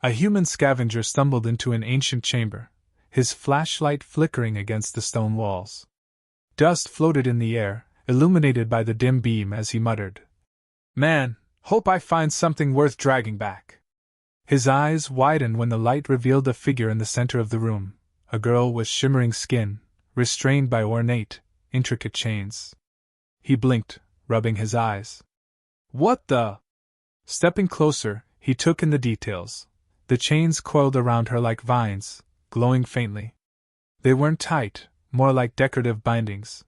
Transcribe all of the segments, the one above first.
A human scavenger stumbled into an ancient chamber, his flashlight flickering against the stone walls. Dust floated in the air, illuminated by the dim beam as he muttered, "Man, hope I find something worth dragging back." His eyes widened when the light revealed a figure in the center of the room, a girl with shimmering skin, restrained by ornate, intricate chains. He blinked, rubbing his eyes. "What the?" Stepping closer, he took in the details. The chains coiled around her like vines, glowing faintly. They weren't tight, more like decorative bindings.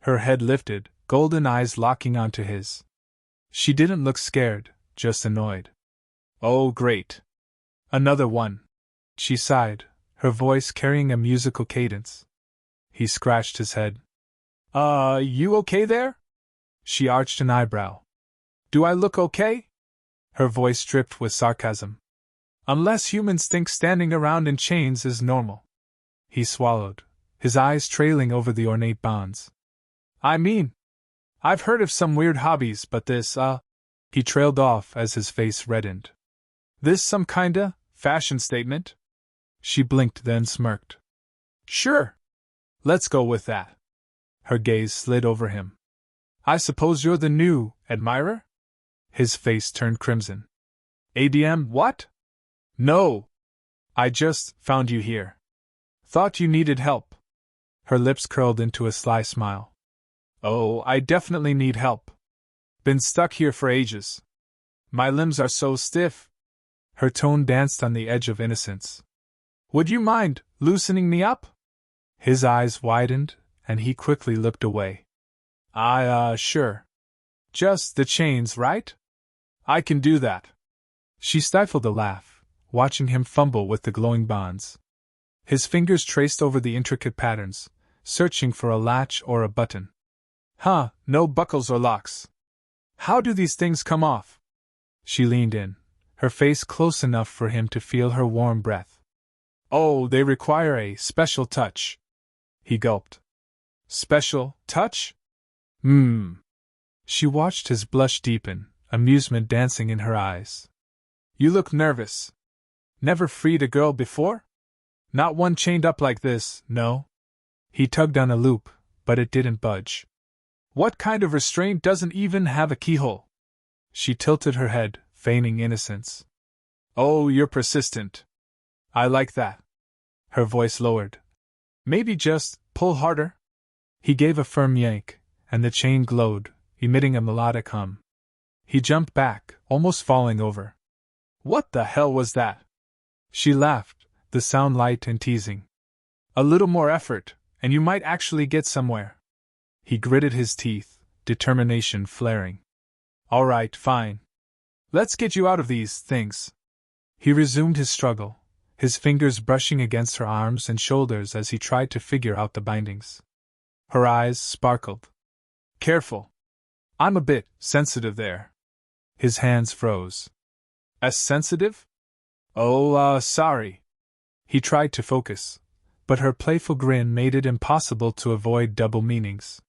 Her head lifted, golden eyes locking onto his. She didn't look scared, just annoyed. "Oh, great. Another one." She sighed, her voice carrying a musical cadence. He scratched his head. You okay there?" She arched an eyebrow. "Do I look okay?" Her voice dripped with sarcasm. "Unless humans think standing around in chains is normal." He swallowed, his eyes trailing over the ornate bonds. "I mean, I've heard of some weird hobbies, but this, He trailed off as his face reddened. "This some kinda fashion statement?" She blinked then smirked. "Sure. Let's go with that." Her gaze slid over him. "I suppose you're the new admirer?" His face turned crimson. "ADM what?" "No. I just found you here. Thought you needed help." Her lips curled into a sly smile. "Oh, I definitely need help. Been stuck here for ages. My limbs are so stiff." Her tone danced on the edge of innocence. "Would you mind loosening me up?" His eyes widened, and he quickly looked away. Sure. Just the chains, right? I can do that." She stifled a laugh, watching him fumble with the glowing bonds. His fingers traced over the intricate patterns, searching for a latch or a button. No buckles or locks. How do these things come off?" She leaned in, her face close enough for him to feel her warm breath. "Oh, they require a special touch." He gulped. "Special touch?" She watched his blush deepen, amusement dancing in her eyes. "You look nervous. Never freed a girl before? Not one chained up like this, no?" He tugged on a loop, but it didn't budge. "What kind of restraint doesn't even have a keyhole?" She tilted her head, feigning innocence. "Oh, you're persistent. I like that." Her voice lowered. "Maybe just pull harder?" He gave a firm yank, and the chain glowed, emitting a melodic hum. He jumped back, almost falling over. "What the hell was that?" She laughed, the sound light and teasing. "A little more effort, and you might actually get somewhere." He gritted his teeth, determination flaring. "All right, fine. Let's get you out of these things." He resumed his struggle, his fingers brushing against her arms and shoulders as he tried to figure out the bindings. Her eyes sparkled. "Careful. I'm a bit sensitive there." His hands froze. "As sensitive?" "Oh, sorry." He tried to focus, but her playful grin made it impossible to avoid double meanings.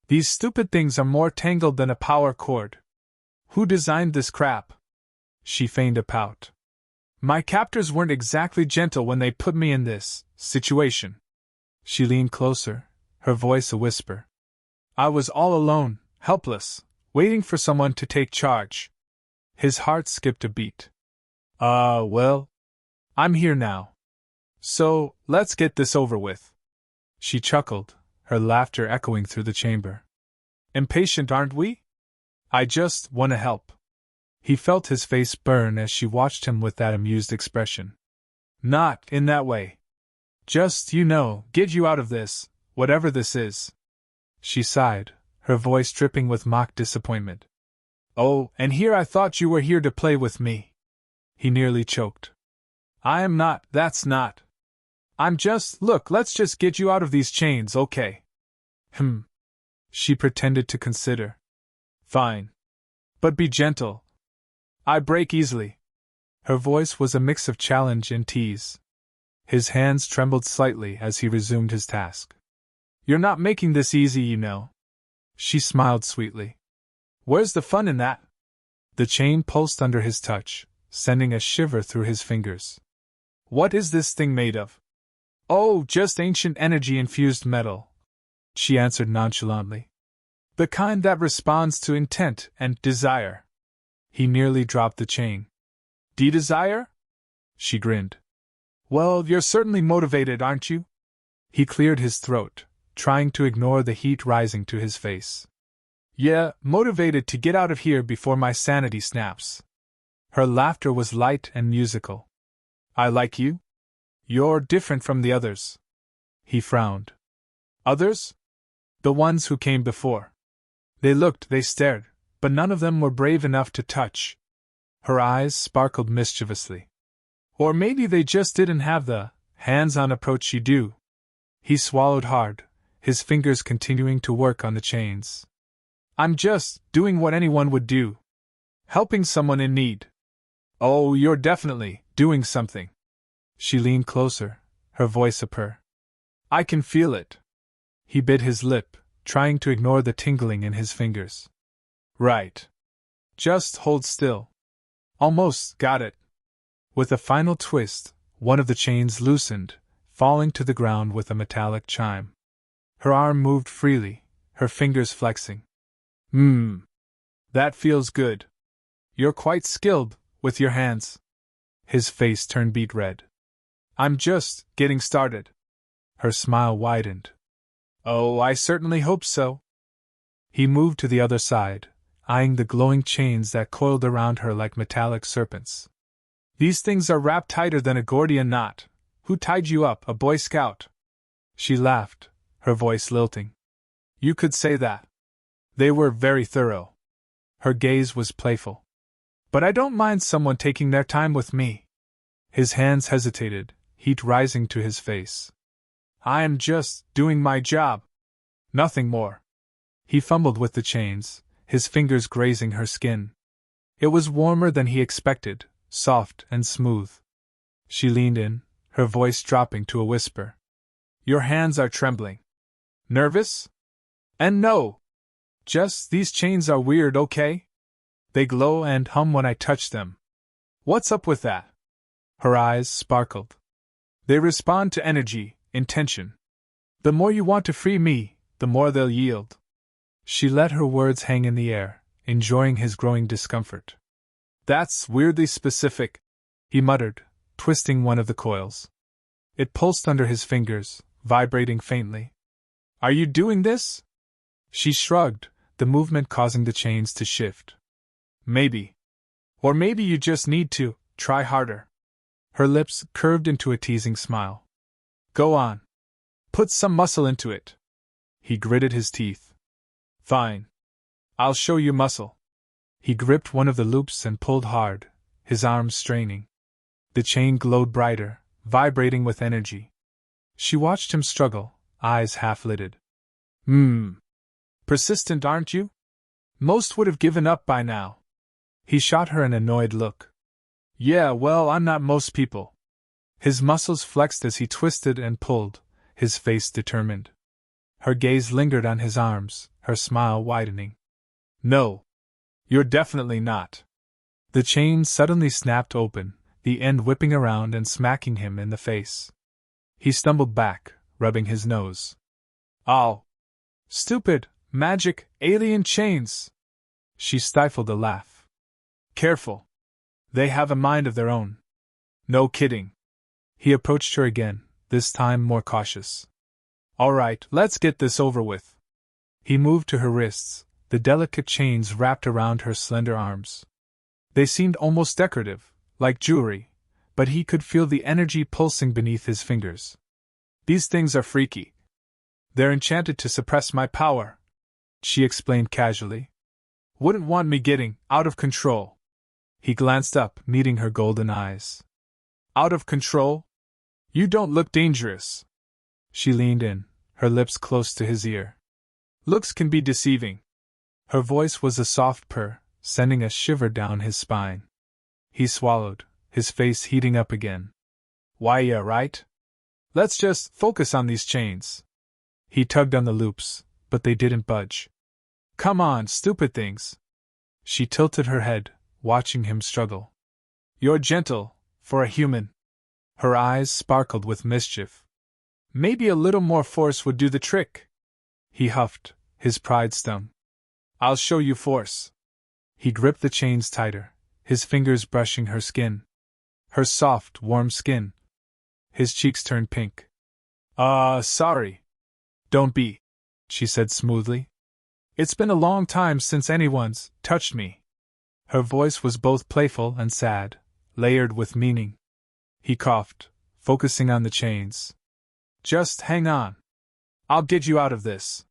"These stupid things are more tangled than a power cord. Who designed this crap?" She feigned a pout. "My captors weren't exactly gentle when they put me in this situation." She leaned closer, her voice a whisper. "I was all alone, helpless, waiting for someone to take charge." His heart skipped a beat. Well, I'm here now. So, let's get this over with." She chuckled, her laughter echoing through the chamber. "Impatient, aren't we? I just want to help." He felt his face burn as she watched him with that amused expression. "Not in that way. Just, get you out of this, whatever this is." She sighed, her voice dripping with mock disappointment. "Oh, and here I thought you were here to play with me." He nearly choked. "I am not, that's not. Look, let's just get you out of these chains, okay?" She pretended to consider. "Fine. But be gentle. I break easily." Her voice was a mix of challenge and tease. His hands trembled slightly as he resumed his task. "You're not making this easy, you know." She smiled sweetly. "Where's the fun in that?" The chain pulsed under his touch, sending a shiver through his fingers. What is this thing made of? Oh, just ancient energy-infused metal, she answered nonchalantly. The kind that responds to intent and desire. He nearly dropped the chain. Desire? She grinned. Well, you're certainly motivated, aren't you? He cleared his throat, trying to ignore the heat rising to his face. Yeah, motivated to get out of here before my sanity snaps. Her laughter was light and musical. I like you? You're different from the others. He frowned. Others? The ones who came before. They stared, but none of them were brave enough to touch. Her eyes sparkled mischievously. Or maybe they just didn't have the hands-on approach you do. He swallowed hard, his fingers continuing to work on the chains. I'm just doing what anyone would do. Helping someone in need. Oh, you're definitely doing something. She leaned closer, her voice a purr. I can feel it. He bit his lip, trying to ignore the tingling in his fingers. Right. Just hold still. Almost got it. With a final twist, one of the chains loosened, falling to the ground with a metallic chime. Her arm moved freely, her fingers flexing. That feels good. You're quite skilled with your hands. His face turned beet red. I'm just getting started. Her smile widened. Oh, I certainly hope so. He moved to the other side, eyeing the glowing chains that coiled around her like metallic serpents. These things are wrapped tighter than a Gordian knot. Who tied you up, a Boy Scout? She laughed, her voice lilting. You could say that. They were very thorough. Her gaze was playful. But I don't mind someone taking their time with me. His hands hesitated, heat rising to his face. I am just doing my job. Nothing more. He fumbled with the chains, his fingers grazing her skin. It was warmer than he expected, soft and smooth. She leaned in, her voice dropping to a whisper. Your hands are trembling. Nervous? And no! Just these chains are weird, okay? They glow and hum when I touch them. What's up with that? Her eyes sparkled. They respond to energy, intention. The more you want to free me, the more they'll yield. She let her words hang in the air, enjoying his growing discomfort. That's weirdly specific, he muttered, twisting one of the coils. It pulsed under his fingers, vibrating faintly. Are you doing this? She shrugged, the movement causing the chains to shift. Maybe. Or maybe you just need to try harder. Her lips curved into a teasing smile. Go on. Put some muscle into it. He gritted his teeth. Fine. I'll show you muscle. He gripped one of the loops and pulled hard, his arms straining. The chain glowed brighter, vibrating with energy. She watched him struggle, eyes half-lidded. Persistent, aren't you? Most would have given up by now. He shot her an annoyed look. Yeah, well, I'm not most people. His muscles flexed as he twisted and pulled, his face determined. Her gaze lingered on his arms, her smile widening. No. You're definitely not. The chain suddenly snapped open, the end whipping around and smacking him in the face. He stumbled back, rubbing his nose. Oh! Stupid, magic, alien chains! She stifled a laugh. Careful. They have a mind of their own. No kidding. He approached her again, this time more cautious. All right, let's get this over with. He moved to her wrists, the delicate chains wrapped around her slender arms. They seemed almost decorative, like jewelry, but he could feel the energy pulsing beneath his fingers. These things are freaky. They're enchanted to suppress my power, she explained casually. Wouldn't want me getting out of control. He glanced up, meeting her golden eyes. Out of control? You don't look dangerous. She leaned in, her lips close to his ear. Looks can be deceiving. Her voice was a soft purr, sending a shiver down his spine. He swallowed, his face heating up again. Why, yeah, right? Let's just focus on these chains. He tugged on the loops, but they didn't budge. Come on, stupid things. She tilted her head, watching him struggle. You're gentle, for a human. Her eyes sparkled with mischief. Maybe a little more force would do the trick. He huffed, his pride stung. I'll show you force. He gripped the chains tighter, his fingers brushing her skin. Her soft, warm skin. His cheeks turned pink. Sorry. Don't be, she said smoothly. It's been a long time since anyone's touched me. Her voice was both playful and sad, layered with meaning. He coughed, focusing on the chains. Just hang on. I'll get you out of this.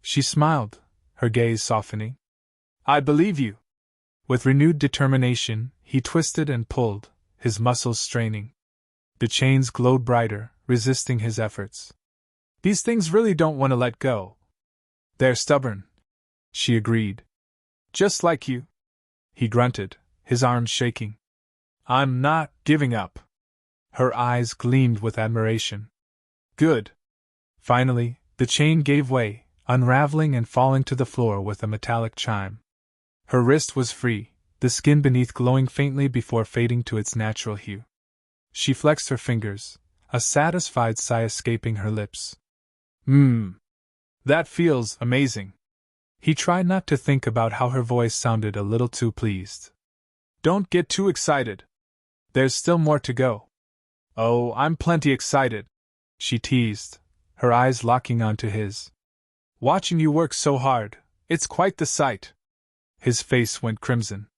She smiled, her gaze softening. I believe you. With renewed determination, he twisted and pulled, his muscles straining. The chains glowed brighter, resisting his efforts. These things really don't want to let go. They're stubborn, she agreed. Just like you. He grunted, his arms shaking. I'm not giving up. Her eyes gleamed with admiration. Good. Finally, the chain gave way, unraveling and falling to the floor with a metallic chime. Her wrist was free, the skin beneath glowing faintly before fading to its natural hue. She flexed her fingers, a satisfied sigh escaping her lips. That feels amazing. He tried not to think about how her voice sounded a little too pleased. Don't get too excited. There's still more to go. Oh, I'm plenty excited, she teased, her eyes locking onto his. Watching you work so hard, it's quite the sight. His face went crimson.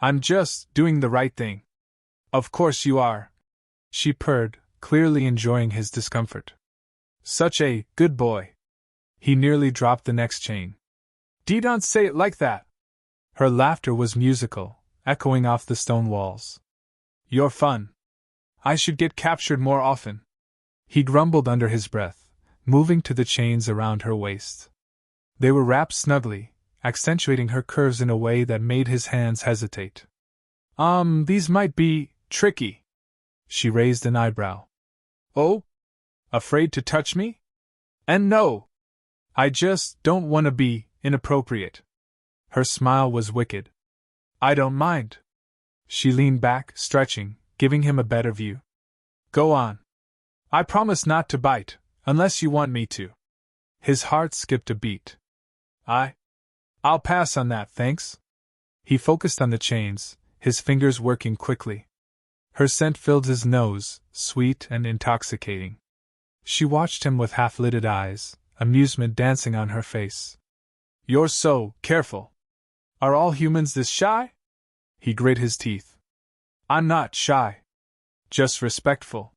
I'm just doing the right thing. Of course you are, she purred, clearly enjoying his discomfort. Such a good boy. He nearly dropped the next chain. Don't say it like that. Her laughter was musical, echoing off the stone walls. You're fun. I should get captured more often. He grumbled under his breath, moving to the chains around her waist. They were wrapped snugly, accentuating her curves in a way that made his hands hesitate. These might be tricky. She raised an eyebrow. Oh? Afraid to touch me? And no! I just don't want to be inappropriate. Her smile was wicked. I don't mind. She leaned back, stretching, giving him a better view. Go on. I promise not to bite, unless you want me to. His heart skipped a beat. I'll pass on that, thanks. He focused on the chains, his fingers working quickly. Her scent filled his nose, sweet and intoxicating. She watched him with half-lidded eyes, amusement dancing on her face. You're so careful. Are all humans this shy? He grit his teeth. I'm not shy. Just respectful.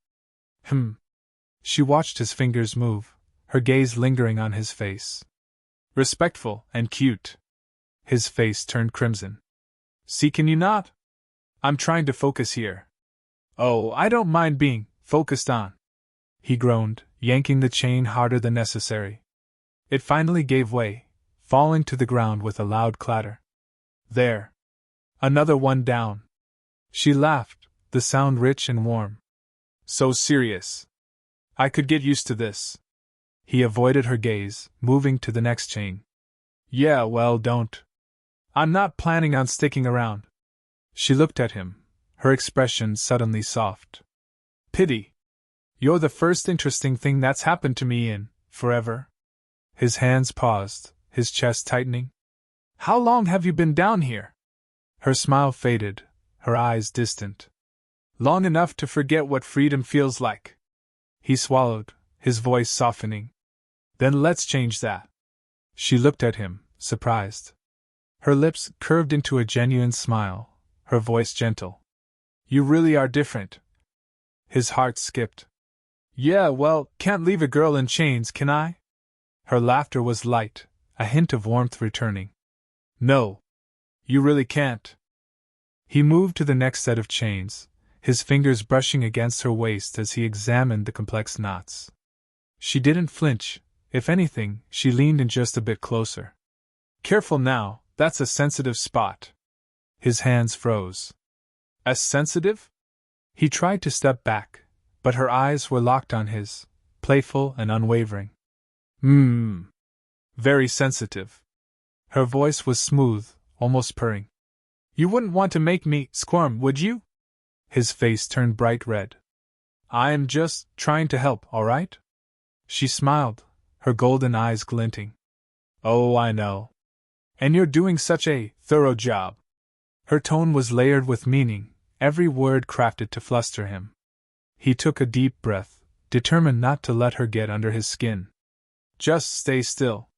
She watched his fingers move, her gaze lingering on his face. Respectful and cute. His face turned crimson. See, can you not? I'm trying to focus here. Oh, I don't mind being focused on. He groaned, yanking the chain harder than necessary. It finally gave way, falling to the ground with a loud clatter. There. Another one down. She laughed, the sound rich and warm. So serious. I could get used to this. He avoided her gaze, moving to the next chain. Yeah, well, don't. I'm not planning on sticking around. She looked at him, her expression suddenly soft. Pity. You're the first interesting thing that's happened to me in forever. His hands paused, his chest tightening. How long have you been down here? Her smile faded, her eyes distant. Long enough to forget what freedom feels like. He swallowed, his voice softening. Then let's change that. She looked at him, surprised. Her lips curved into a genuine smile, her voice gentle. You really are different. His heart skipped. Yeah, well, can't leave a girl in chains, can I? Her laughter was light, a hint of warmth returning. No. You really can't. He moved to the next set of chains, his fingers brushing against her waist as he examined the complex knots. She didn't flinch. If anything, she leaned in just a bit closer. Careful now, that's a sensitive spot. His hands froze. As sensitive? He tried to step back, but her eyes were locked on his, playful and unwavering. Very sensitive. Her voice was smooth, almost purring. You wouldn't want to make me squirm, would you? His face turned bright red. I am just trying to help, all right? She smiled, her golden eyes glinting. Oh, I know. And you're doing such a thorough job. Her tone was layered with meaning, every word crafted to fluster him. He took a deep breath, determined not to let her get under his skin. Just stay still.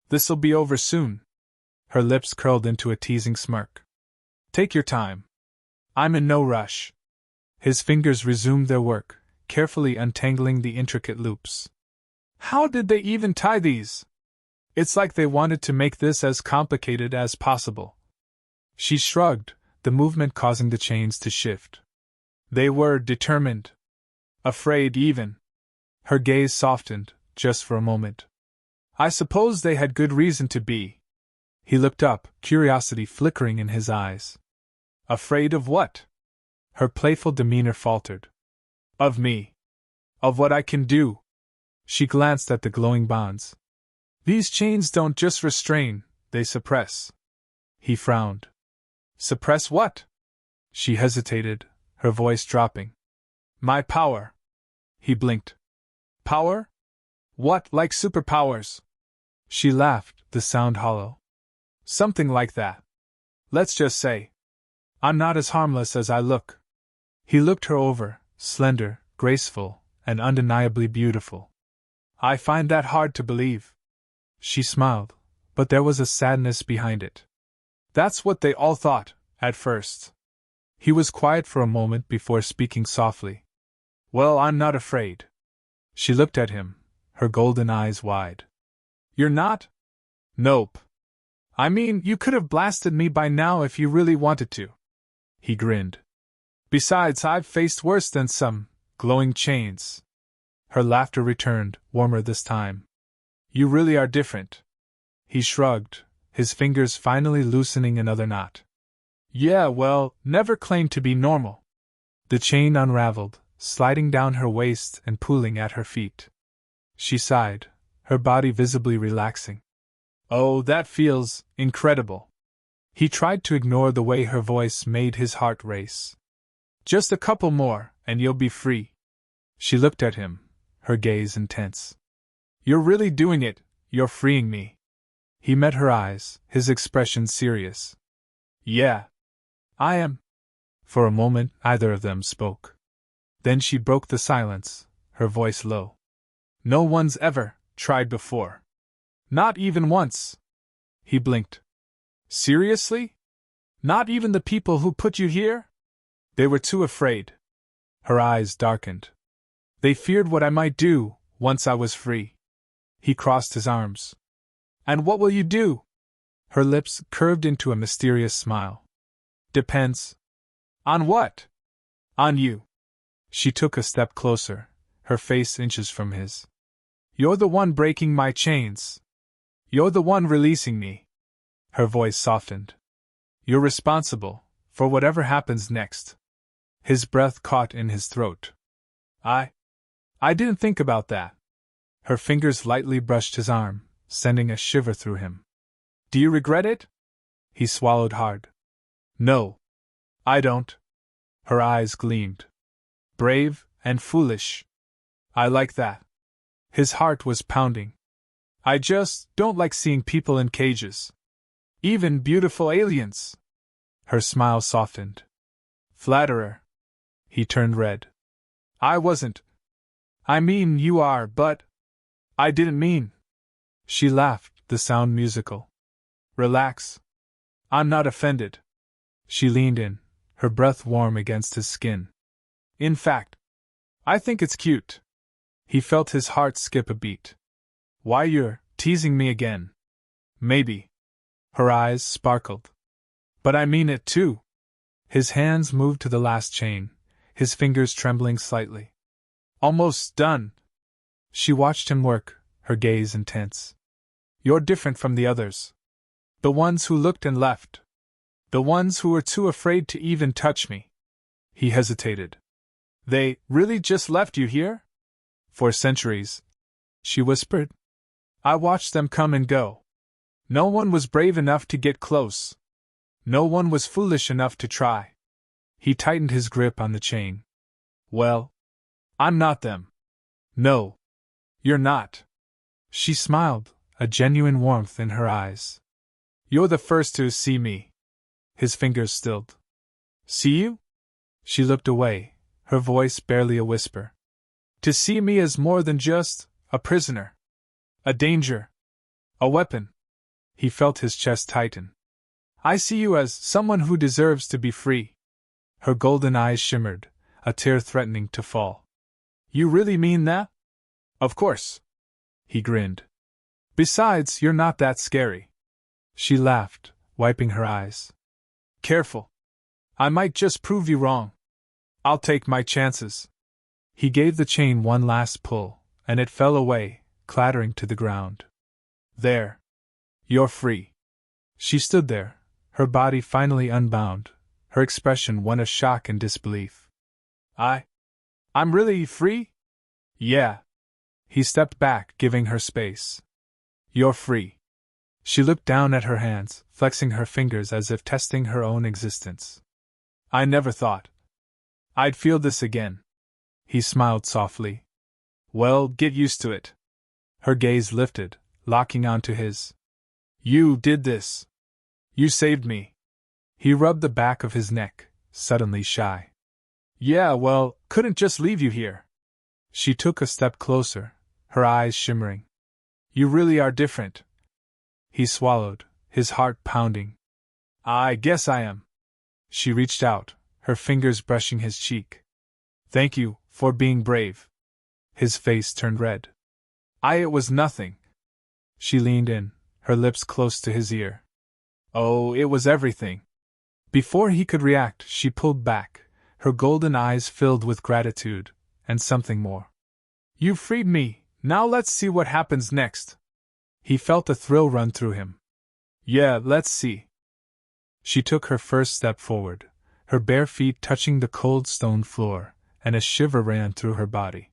This'll be over soon. Her lips curled into a teasing smirk. Take your time. I'm in no rush. His fingers resumed their work, carefully untangling the intricate loops. How did they even tie these? It's like they wanted to make this as complicated as possible. She shrugged, the movement causing the chains to shift. They were determined. Afraid even. Her gaze softened, just for a moment. I suppose they had good reason to be. He looked up, curiosity flickering in his eyes. Afraid of what? Her playful demeanor faltered. Of me. Of what I can do. She glanced at the glowing bonds. These chains don't just restrain, they suppress. He frowned. Suppress what? She hesitated, her voice dropping. My power. He blinked. Power? What, like superpowers? She laughed, the sound hollow. Something like that. Let's just say, I'm not as harmless as I look. He looked her over, slender, graceful, and undeniably beautiful. I find that hard to believe. She smiled, but there was a sadness behind it. That's what they all thought, at first. He was quiet for a moment before speaking softly. Well, I'm not afraid. She looked at him, her golden eyes wide. You're not? Nope. I mean, you could have blasted me by now if you really wanted to. He grinned. Besides, I've faced worse than some glowing chains. Her laughter returned, warmer this time. You really are different. He shrugged, his fingers finally loosening another knot. Yeah, well, never claimed to be normal. The chain unraveled, sliding down her waist and pooling at her feet. She sighed, her body visibly relaxing. Oh, that feels incredible. He tried to ignore the way her voice made his heart race. Just a couple more, and you'll be free. She looked at him, her gaze intense. You're really doing it, you're freeing me. He met her eyes, his expression serious. Yeah. I am. For a moment, neither of them spoke. Then she broke the silence, her voice low. No one's ever tried before. Not even once. He blinked. Seriously? Not even the people who put you here? They were too afraid. Her eyes darkened. They feared what I might do, once I was free. He crossed his arms. And what will you do? Her lips curved into a mysterious smile. Depends. On what? On you. She took a step closer, her face inches from his. You're the one breaking my chains. You're the one releasing me. Her voice softened. You're responsible for whatever happens next. His breath caught in his throat. I didn't think about that. Her fingers lightly brushed his arm, sending a shiver through him. Do you regret it? He swallowed hard. No. I don't. Her eyes gleamed. Brave and foolish. I like that. His heart was pounding. I just don't like seeing people in cages. Even beautiful aliens. Her smile softened. Flatterer. He turned red. I wasn't. I mean, you are, but I didn't mean. She laughed, the sound musical. Relax. I'm not offended. She leaned in, her breath warm against his skin. In fact, I think it's cute. He felt his heart skip a beat. Why, you're teasing me again. Maybe. Her eyes sparkled. But I mean it too. His hands moved to the last chain, his fingers trembling slightly. Almost done. She watched him work, her gaze intense. You're different from the others. The ones who looked and left. The ones who were too afraid to even touch me. He hesitated. They really just left you here? For centuries, she whispered. I watched them come and go. No one was brave enough to get close. No one was foolish enough to try. He tightened his grip on the chain. Well, I'm not them. No. You're not. She smiled, a genuine warmth in her eyes. You're the first to see me. His fingers stilled. See you? She looked away, her voice barely a whisper. To see me as more than just a prisoner. A danger. A weapon. He felt his chest tighten. I see you as someone who deserves to be free. Her golden eyes shimmered, a tear threatening to fall. You really mean that? Of course. He grinned. Besides, you're not that scary. She laughed, wiping her eyes. Careful. I might just prove you wrong. I'll take my chances. He gave the chain one last pull, and it fell away, clattering to the ground. There. You're free. She stood there, her body finally unbound, her expression one of shock and disbelief. I'm really free? Yeah. He stepped back, giving her space. You're free. She looked down at her hands, flexing her fingers as if testing her own existence. I never thought I'd feel this again. He smiled softly. Well, get used to it. Her gaze lifted, locking onto his. You did this. You saved me. He rubbed the back of his neck, suddenly shy. Yeah, well, couldn't just leave you here. She took a step closer, her eyes shimmering. You really are different. He swallowed, his heart pounding. I guess I am. She reached out, her fingers brushing his cheek. Thank you for being brave. His face turned red. It was nothing. She leaned in, her lips close to his ear. Oh, it was everything. Before he could react, she pulled back, her golden eyes filled with gratitude, and something more. You freed me, now let's see what happens next. He felt a thrill run through him. Yeah, let's see. She took her first step forward, her bare feet touching the cold stone floor, and a shiver ran through her body.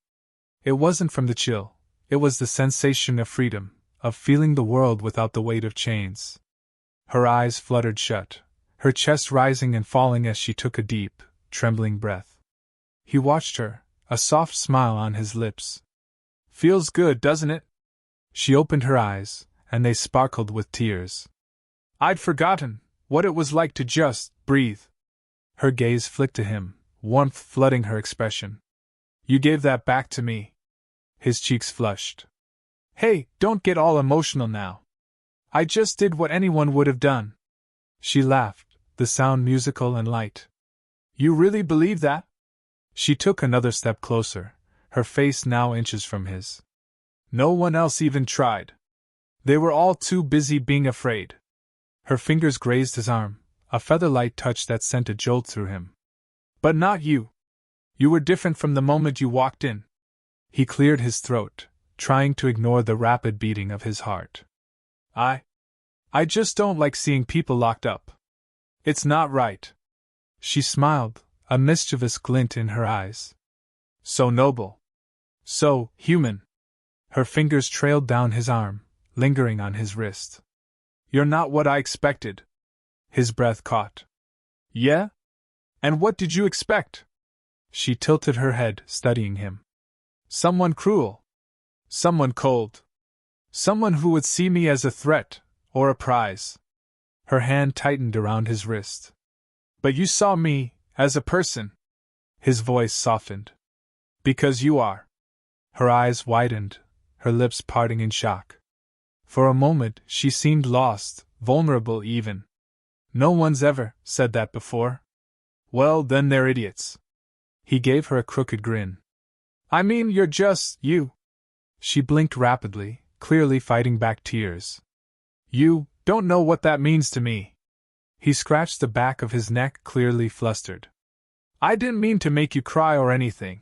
It wasn't from the chill, it was the sensation of freedom, of feeling the world without the weight of chains. Her eyes fluttered shut, her chest rising and falling as she took a deep, trembling breath. He watched her, a soft smile on his lips. Feels good, doesn't it? She opened her eyes, and they sparkled with tears. I'd forgotten what it was like to just breathe. Her gaze flicked to him, warmth flooding her expression. You gave that back to me. His cheeks flushed. Hey, don't get all emotional now. I just did what anyone would have done. She laughed, the sound musical and light. You really believe that? She took another step closer, her face now inches from his. No one else even tried. They were all too busy being afraid. Her fingers grazed his arm, a feather-light touch that sent a jolt through him. But not you. You were different from the moment you walked in. He cleared his throat, trying to ignore the rapid beating of his heart. I just don't like seeing people locked up. It's not right. She smiled, a mischievous glint in her eyes. So noble. So human. Her fingers trailed down his arm, lingering on his wrist. You're not what I expected. His breath caught. Yeah? And what did you expect? She tilted her head, studying him. Someone cruel. Someone cold. Someone who would see me as a threat, or a prize. Her hand tightened around his wrist. But you saw me, as a person. His voice softened. Because you are. Her eyes widened, her lips parting in shock. For a moment, she seemed lost, vulnerable even. No one's ever said that before. Well, then they're idiots. He gave her a crooked grin. I mean, you're just you. She blinked rapidly, clearly fighting back tears. You don't know what that means to me. He scratched the back of his neck, clearly flustered. I didn't mean to make you cry or anything.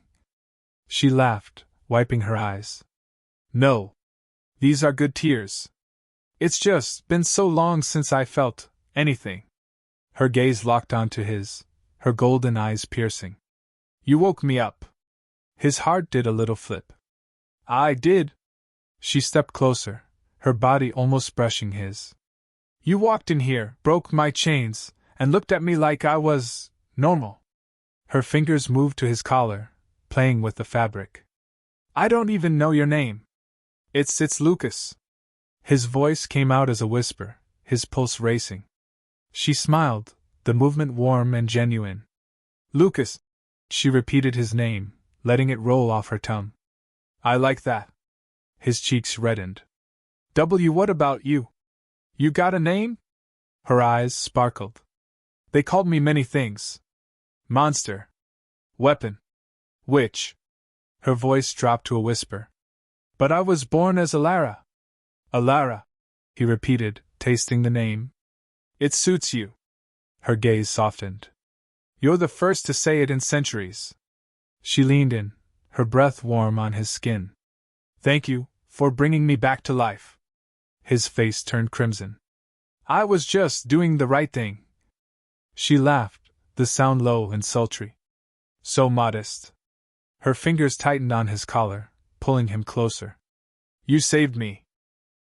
She laughed, wiping her eyes. No. These are good tears. It's just been so long since I felt anything. Her gaze locked onto his, her golden eyes piercing. You woke me up. His heart did a little flip. I did. She stepped closer, her body almost brushing his. You walked in here, broke my chains, and looked at me like I was normal. Her fingers moved to his collar, playing with the fabric. I don't even know your name. It's Lucas. His voice came out as a whisper, his pulse racing. She smiled, the movement warm and genuine. Lucas. She repeated his name, letting it roll off her tongue. I like that. His cheeks reddened. What about you? You got a name? Her eyes sparkled. They called me many things. Monster. Weapon. Witch. Her voice dropped to a whisper. But I was born as Alara. Alara, he repeated, tasting the name. It suits you. Her gaze softened. You're the first to say it in centuries. She leaned in, her breath warm on his skin. Thank you for bringing me back to life. His face turned crimson. I was just doing the right thing. She laughed, the sound low and sultry. So modest. Her fingers tightened on his collar, pulling him closer. You saved me.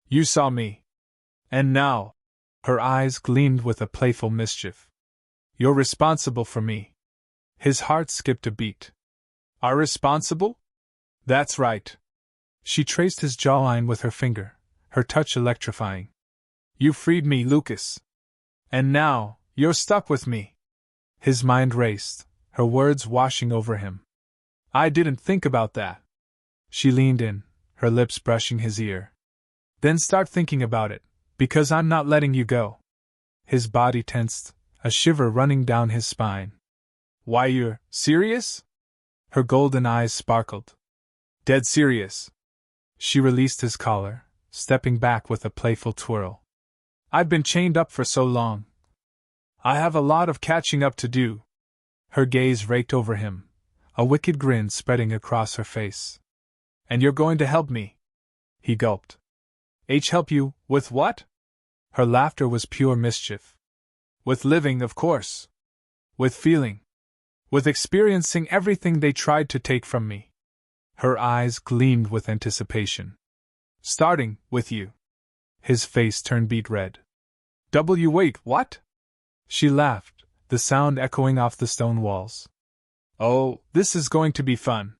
You saw me. And now, her eyes gleamed with a playful mischief. You're responsible for me. His heart skipped a beat. Are responsible? That's right. She traced his jawline with her finger, her touch electrifying. You freed me, Lucas. And now, you're stuck with me. His mind raced, her words washing over him. I didn't think about that. She leaned in, her lips brushing his ear. Then start thinking about it, because I'm not letting you go. His body tensed, a shiver running down his spine. Why, you're serious? Her golden eyes sparkled. Dead serious. She released his collar, stepping back with a playful twirl. I've been chained up for so long. I have a lot of catching up to do. Her gaze raked over him, a wicked grin spreading across her face. And you're going to help me? He gulped. Help you, with what? Her laughter was pure mischief. With living, of course. With feeling. With experiencing everything they tried to take from me. Her eyes gleamed with anticipation. Starting with you. His face turned beet red. Wait, what? She laughed, the sound echoing off the stone walls. Oh, this is going to be fun.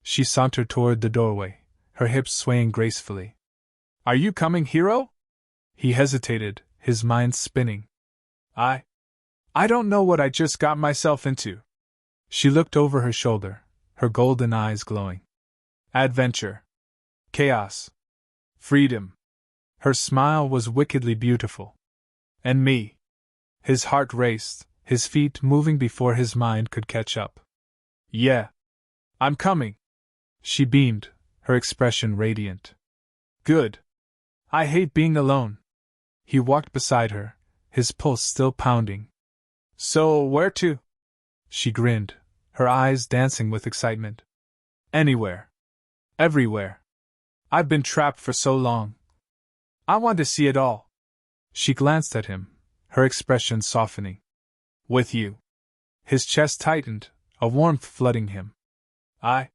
She sauntered toward the doorway, her hips swaying gracefully. Are you coming, hero? He hesitated, his mind spinning. I don't know what I just got myself into. She looked over her shoulder, her golden eyes glowing. Adventure. Chaos. Freedom. Her smile was wickedly beautiful. And me. His heart raced, his feet moving before his mind could catch up. Yeah. I'm coming. She beamed, her expression radiant. Good. I hate being alone. He walked beside her, his pulse still pounding. So, where to? She grinned, her eyes dancing with excitement. Anywhere. Everywhere. I've been trapped for so long. I want to see it all. She glanced at him, her expression softening. With you. His chest tightened, a warmth flooding him. I'd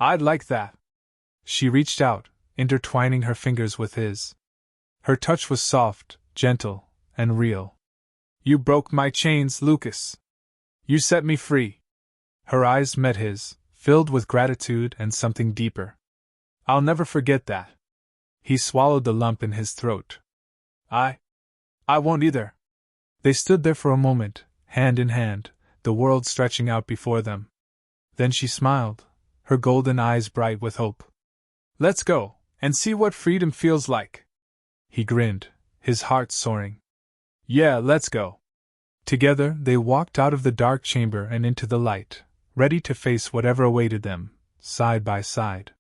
like that. She reached out, intertwining her fingers with his. Her touch was soft, gentle, and real. You broke my chains, Lucas. You set me free. Her eyes met his, filled with gratitude and something deeper. I'll never forget that. He swallowed the lump in his throat. I won't either. They stood there for a moment, hand in hand, the world stretching out before them. Then she smiled, her golden eyes bright with hope. Let's go, and see what freedom feels like. He grinned, his heart soaring. Yeah, let's go. Together they walked out of the dark chamber and into the light, ready to face whatever awaited them, side by side.